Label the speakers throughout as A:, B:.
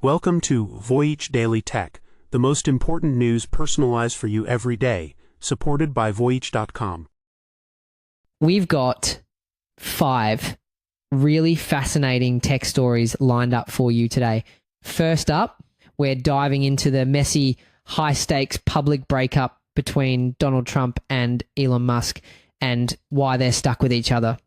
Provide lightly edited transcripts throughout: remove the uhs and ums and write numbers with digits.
A: Welcome to Voyage Daily Tech, the most important news personalized for you every day, supported by Voyage.com.
B: We've got 5 really fascinating tech stories lined up for you today. First up, we're diving into the messy, high-stakes public breakup between Donald Trump and Elon Musk and why they're stuck with each other.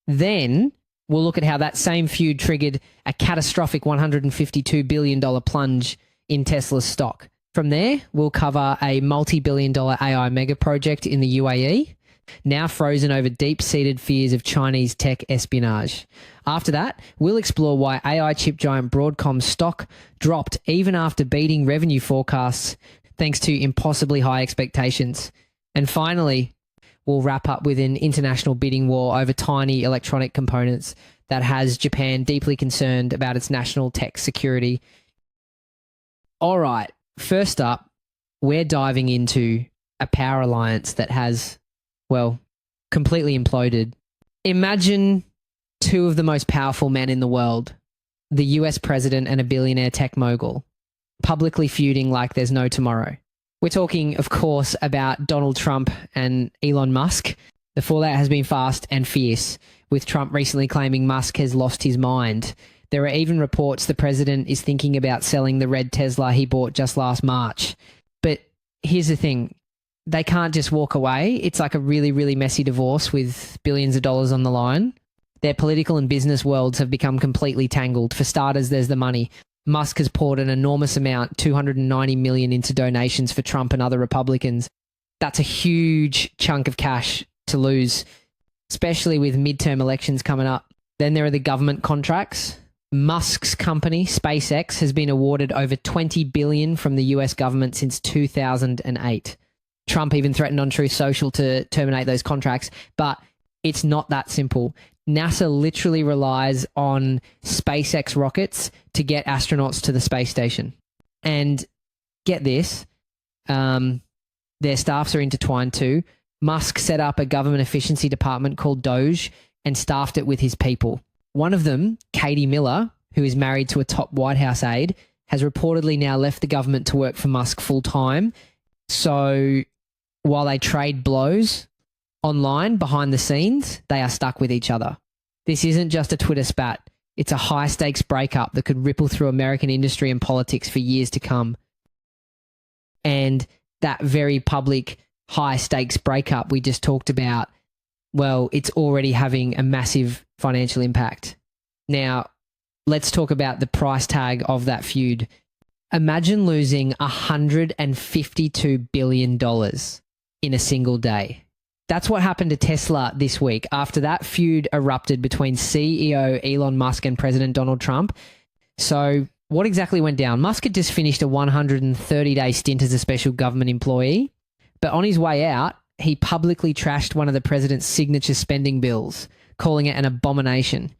B: Then we'll look at how that same feud triggered a catastrophic $152 billion plunge in Tesla's stock. From there, we'll cover a multi-billion-dollar AI mega project in the UAE, now frozen over deep-seated fears of Chinese tech espionage. After that, we'll explore why AI chip giant Broadcom's stock dropped even after beating revenue forecasts thanks to impossibly high expectations. And finally, we'll wrap up with an international bidding war over tiny electronic components that has Japan deeply concerned about its national tech security. All right, first up, we're diving into a power alliance that has, well, completely imploded. Imagine 2 of the most powerful men in the world, the US president and a billionaire tech mogul, publicly feuding like there's no tomorrow. We're talking, of course, about Donald Trump and Elon Musk. The fallout has been fast and fierce, with Trump recently claiming Musk has lost his mind. There are even reports the president is thinking about selling the red Tesla he bought just last March. But here's the thing. They can't just walk away. It's like a really, really messy divorce with billions of dollars on the line. Their political and business worlds have become completely tangled. For starters, there's the money. Musk has poured an enormous amount, $290 million, into donations for Trump and other Republicans. That's a huge chunk of cash to lose, especially with midterm elections coming up. Then there are the government contracts. Musk's company, SpaceX, has been awarded over $20 billion from the US government since 2008. Trump even threatened on Truth Social to terminate those contracts, but it's not that simple. NASA literally relies on SpaceX rockets to get astronauts to the space station. And get this, their staffs are intertwined too. Musk set up a government efficiency department called Doge and staffed it with his people. One of them, Katie Miller, who is married to a top White House aide, has reportedly now left the government to work for Musk full time. So while they trade blows online behind the scenes, they are stuck with each other. This isn't just a Twitter spat. It's a high-stakes breakup that could ripple through American industry and politics for years to come. And that very public high-stakes breakup we just talked about, well, it's already having a massive financial impact. Now, let's talk about the price tag of that feud. Imagine losing $152 billion in a single day. That's what happened to Tesla this week. After that feud erupted between CEO Elon Musk and President Donald Trump. So what exactly went down? Musk had just finished a 130-day stint as a special government employee, but on his way out, he publicly trashed one of the president's signature spending bills, calling it an abomination.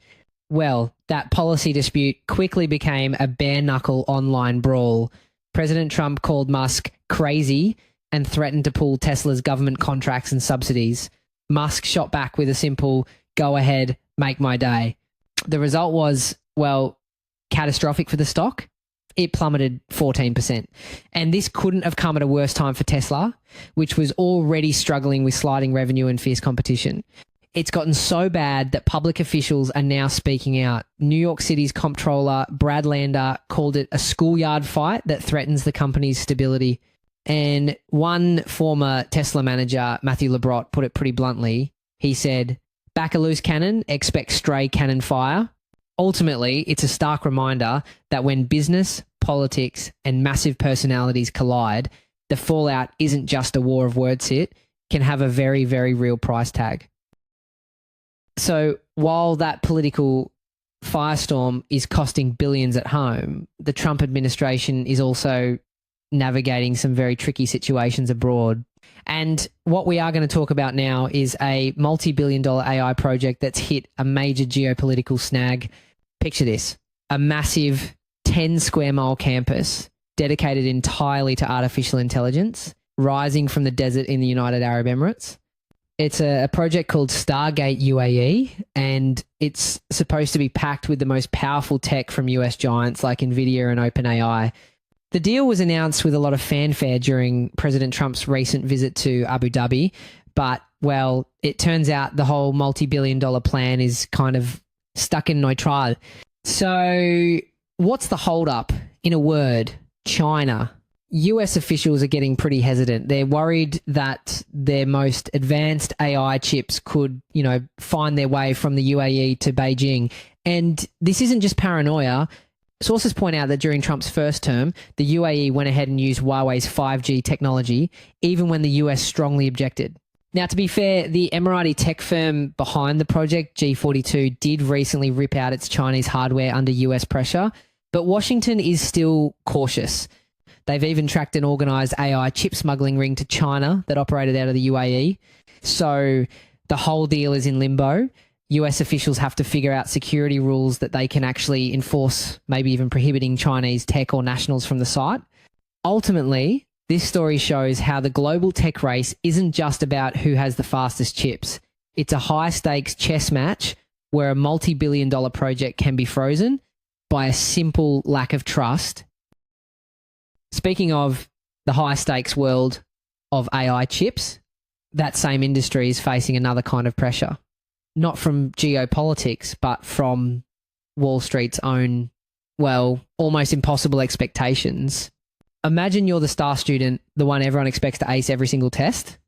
B: Well, that policy dispute quickly became a bare-knuckle online brawl. President Trump called Musk crazy and threatened to pull Tesla's government contracts and subsidies. Musk shot back with a simple, go ahead, make my day. The result was, well, catastrophic for the stock. It plummeted 14%. And this couldn't have come at a worse time for Tesla, which was already struggling with sliding revenue and fierce competition. It's gotten so bad that public officials are now speaking out. New York City's comptroller, Brad Lander, called it a schoolyard fight that threatens the company's stability. And one former Tesla manager, Matthew Lebrot, put it pretty bluntly. He said, back a loose cannon, expect stray cannon fire. Ultimately, it's a stark reminder that when business, politics, and massive personalities collide, the fallout isn't just a war of words. It can have a very, very real price tag. So while that political firestorm is costing billions at home, the Trump administration is also navigating some very tricky situations abroad. And what we are going to talk about now is a multi-billion-dollar AI project that's hit a major geopolitical snag. Picture this, a massive 10-square-mile campus dedicated entirely to artificial intelligence, rising from the desert in the United Arab Emirates. It's a project called Stargate UAE, and it's supposed to be packed with the most powerful tech from US giants like Nvidia and OpenAI. The deal was announced with a lot of fanfare during President Trump's recent visit to Abu Dhabi, but, well, it turns out the whole multi-billion-dollar plan is kind of stuck in neutral. So what's the holdup? In a word, China. US officials are getting pretty hesitant. They're worried that their most advanced AI chips could, find their way from the UAE to Beijing. And this isn't just paranoia. Sources point out that during Trump's first term, the UAE went ahead and used Huawei's 5G technology, even when the US strongly objected. Now, to be fair, the Emirati tech firm behind the project, G42, did recently rip out its Chinese hardware under US pressure, but Washington is still cautious. They've even tracked an organised AI chip smuggling ring to China that operated out of the UAE. So the whole deal is in limbo. US officials have to figure out security rules that they can actually enforce, maybe even prohibiting Chinese tech or nationals from the site. Ultimately, this story shows how the global tech race isn't just about who has the fastest chips. It's a high-stakes chess match where a multi-billion-dollar project can be frozen by a simple lack of trust. Speaking of the high-stakes world of AI chips, that same industry is facing another kind of pressure. Not from geopolitics, but from Wall Street's own, almost impossible expectations. Imagine you're the star student, the one everyone expects to ace every single test,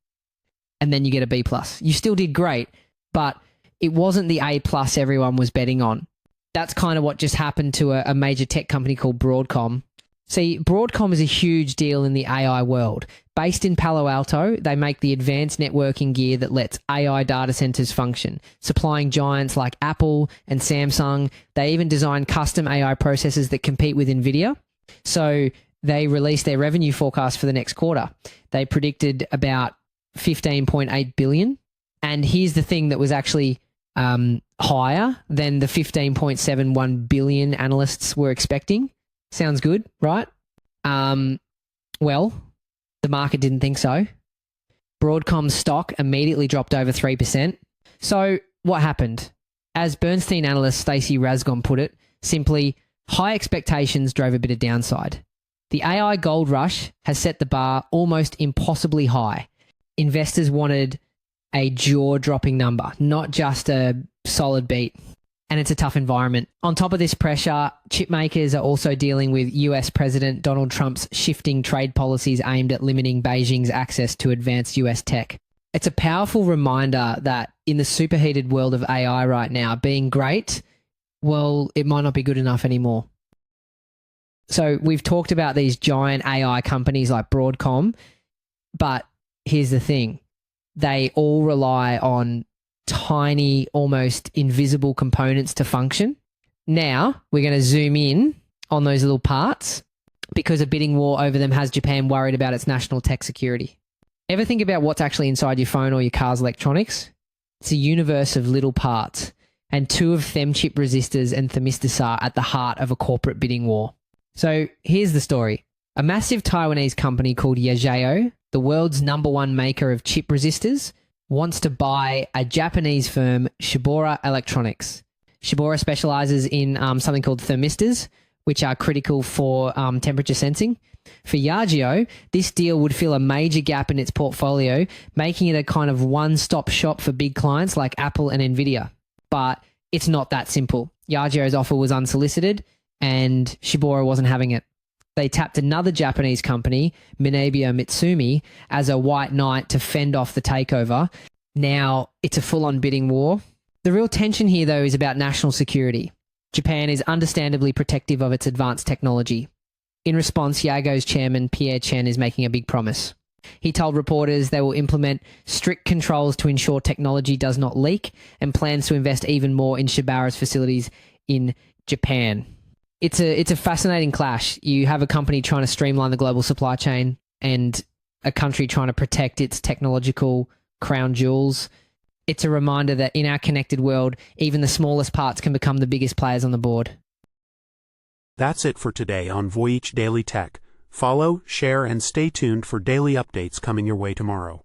B: and then you get a B+. You still did great, but it wasn't the A+ everyone was betting on. That's kind of what just happened to a major tech company called Broadcom. See, Broadcom is a huge deal in the AI world. Based in Palo Alto, they make the advanced networking gear that lets AI data centers function, supplying giants like Apple and Samsung. They even design custom AI processors that compete with Nvidia. So they released their revenue forecast for the next quarter. They predicted about 15.8 billion. And here's the thing that was actually higher than the 15.71 billion analysts were expecting. Sounds good, right? Well, the market didn't think so. Broadcom's stock immediately dropped over 3%. So what happened? As Bernstein analyst Stacey Rasgon put it, simply, high expectations drove a bit of downside. The AI gold rush has set the bar almost impossibly high. Investors wanted a jaw-dropping number, not just a solid beat. And it's a tough environment. On top of this pressure, chip makers are also dealing with US President Donald Trump's shifting trade policies aimed at limiting Beijing's access to advanced US tech. It's a powerful reminder that in the superheated world of AI right now, being great, it might not be good enough anymore. So we've talked about these giant AI companies like Broadcom, but here's the thing. They all rely on tiny, almost invisible components to function. Now, we're going to zoom in on those little parts because a bidding war over them has Japan worried about its national tech security. Ever think about what's actually inside your phone or your car's electronics? It's a universe of little parts, and two of them chip resistors and thermistors are at the heart of a corporate bidding war. So here's the story. A massive Taiwanese company called Yageo, the world's #1 maker of chip resistors, wants to buy a Japanese firm, Shibaura Electronics. Shibaura specializes in something called thermistors, which are critical for temperature sensing. For Yageo, this deal would fill a major gap in its portfolio, making it a kind of one-stop shop for big clients like Apple and Nvidia. But it's not that simple. Yageo's offer was unsolicited, and Shibaura wasn't having it. They tapped another Japanese company, Minebea Mitsumi, as a white knight to fend off the takeover. Now, it's a full-on bidding war. The real tension here, though, is about national security. Japan is understandably protective of its advanced technology. In response, Yageo's chairman, Pierre Chen, is making a big promise. He told reporters they will implement strict controls to ensure technology does not leak and plans to invest even more in Shibaura's facilities in Japan. It's a fascinating clash. You have a company trying to streamline the global supply chain and a country trying to protect its technological crown jewels. It's a reminder that in our connected world, even the smallest parts can become the biggest players on the board.
A: That's it for today on Voyage Daily Tech. Follow, share, and stay tuned for daily updates coming your way tomorrow.